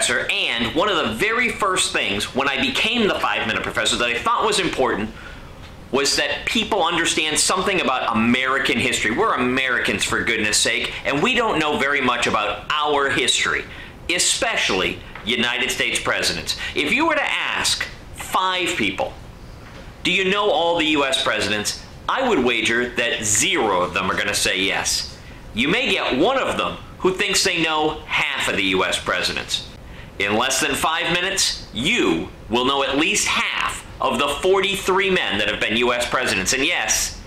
professor, and one of the very first things when I became the 5-minute professor that I thought was important was that people understand something about American history. We're Americans, for goodness sake, and we don't know very much about our history, especially United States presidents. If you were to ask 5 people, do you know all the US presidents? I would wager that 0 of them are going to say yes. You may get one of them who thinks they know half of the US presidents. In less than 5 minutes, you will know at least half of the 43 men that have been US presidents. And yes,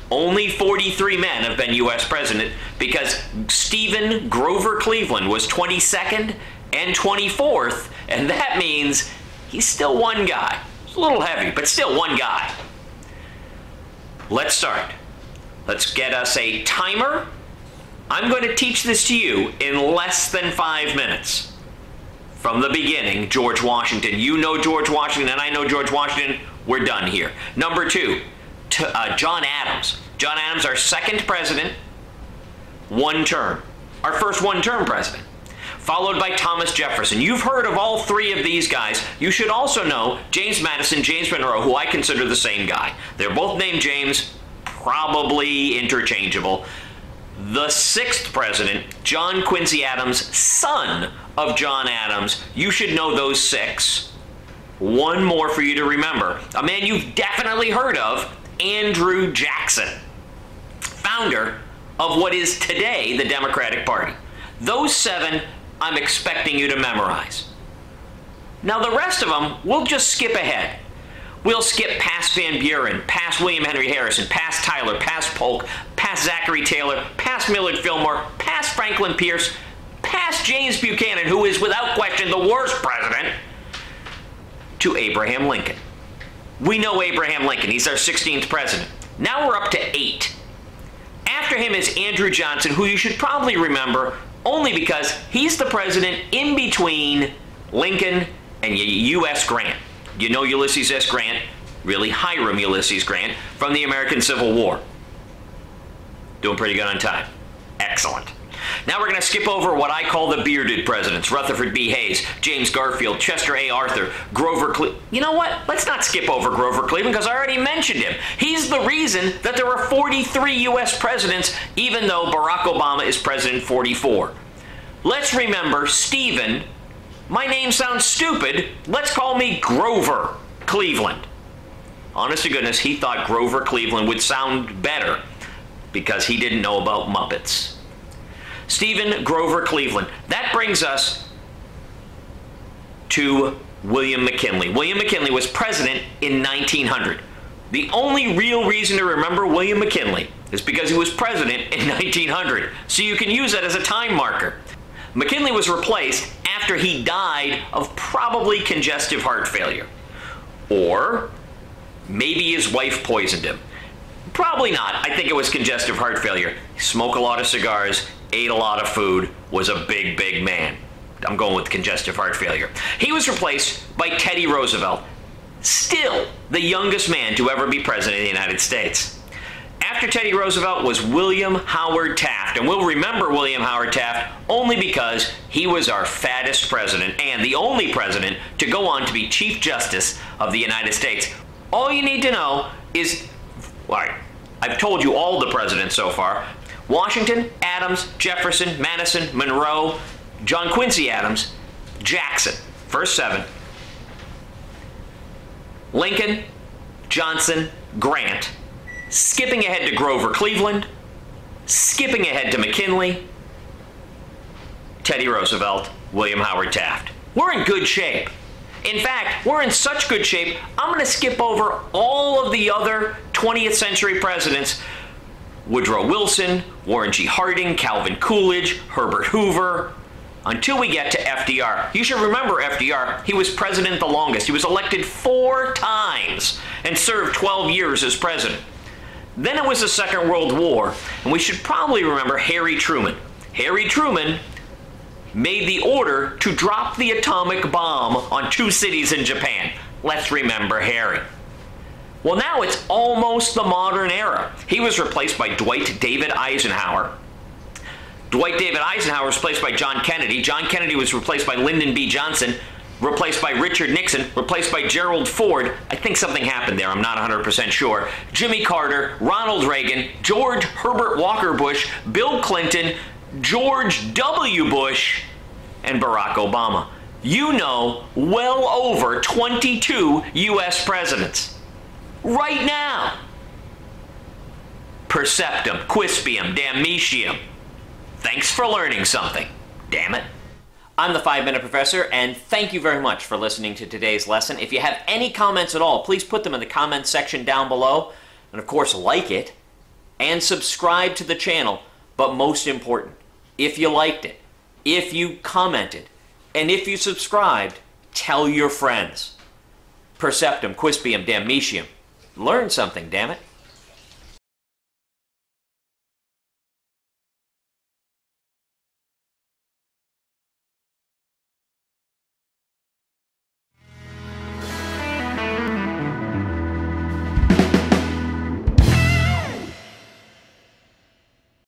only 43 men have been US president, because Stephen Grover Cleveland was 22nd and 24th, and that means he's still one guy. It's a little heavy, but still one guy. Let's start. Let's get us a timer. I'm going to teach this to you in less than 5 minutes. From the beginning, George Washington. You know George Washington, and I know George Washington. We're done here. Number 2, John Adams. John Adams, our 2nd president, 1 term. Our first 1-term president. Followed by Thomas Jefferson. You've heard of all 3 of these guys. You should also know James Madison, James Monroe, who I consider the same guy. They're both named James, probably interchangeable. The 6th president, John Quincy Adams, son of John Adams. You should know those 6. One more for you to remember. A man you've definitely heard of, Andrew Jackson, founder of what is today the Democratic Party. Those 7 I'm expecting you to memorize. Now the rest of them, we'll just skip ahead. We'll skip past Van Buren, past William Henry Harrison, past Tyler, past Polk, past Zachary Taylor, past Millard Fillmore, past Franklin Pierce, past James Buchanan, who is without question the worst president, to Abraham Lincoln. We know Abraham Lincoln. He's our 16th president. Now we're up to 8. After him is Andrew Johnson, who you should probably remember only because he's the president in between Lincoln and U.S. Grant. You know Ulysses S. Grant, really Hiram Ulysses Grant, from the American Civil War. Doing pretty good on time. Excellent. Now we're going to skip over what I call the bearded presidents. Rutherford B. Hayes, James Garfield, Chester A. Arthur, Grover Cleveland. You know what? Let's not skip over Grover Cleveland, because I already mentioned him. He's the reason that there were 43 U.S. presidents, even though Barack Obama is president 44. Let's remember Stephen. My name sounds stupid. Let's call me Grover Cleveland. Honest to goodness, he thought Grover Cleveland would sound better because he didn't know about Muppets. Stephen Grover Cleveland. That brings us to William McKinley. William McKinley was president in 1900. The only real reason to remember William McKinley is because he was president in 1900. So you can use that as a time marker. McKinley was replaced after he died of probably congestive heart failure. Or maybe his wife poisoned him. Probably not. I think it was congestive heart failure. He smoked a lot of cigars, ate a lot of food, was a big, big man. I'm going with congestive heart failure. He was replaced by Teddy Roosevelt, still the youngest man to ever be president of the United States. After Teddy Roosevelt was William Howard Taft, and we'll remember William Howard Taft only because he was our fattest president and the only president to go on to be Chief Justice of the United States. All you need to know is, all right, I've told you all the presidents so far. Washington, Adams, Jefferson, Madison, Monroe, John Quincy Adams, Jackson, first 7. Lincoln, Johnson, Grant. Skipping ahead to Grover Cleveland, skipping ahead to McKinley, Teddy Roosevelt, William Howard Taft. We're in good shape. In fact, we're in such good shape, I'm going to skip over all of the other 20th century presidents. Woodrow Wilson, Warren G. Harding, Calvin Coolidge, Herbert Hoover, until we get to FDR. You should remember FDR. He was president the longest. He was elected 4 times and served 12 years as president. Then it was the Second World War, and we should probably remember Harry Truman. Harry Truman made the order to drop the atomic bomb on 2 cities in Japan. Let's remember Harry. Well, now it's almost the modern era. He was replaced by Dwight David Eisenhower. Dwight David Eisenhower was replaced by John Kennedy. John Kennedy was replaced by Lyndon B. Johnson, replaced by Richard Nixon, replaced by Gerald Ford. I think something happened there. I'm not 100% sure. Jimmy Carter, Ronald Reagan, George Herbert Walker Bush, Bill Clinton, George W. Bush, and Barack Obama. You know, well over 22 U.S. presidents. Right now. Perceptum, quispium, damnitium. Thanks for learning something. Damn it. I'm the 5-Minute Professor, and thank you very much for listening to today's lesson. If you have any comments at all, please put them in the comments section down below. And of course, like it and subscribe to the channel. But most important, if you liked it, if you commented, and if you subscribed, tell your friends. Perceptum, quispium, damnitium. Learn something, damn it.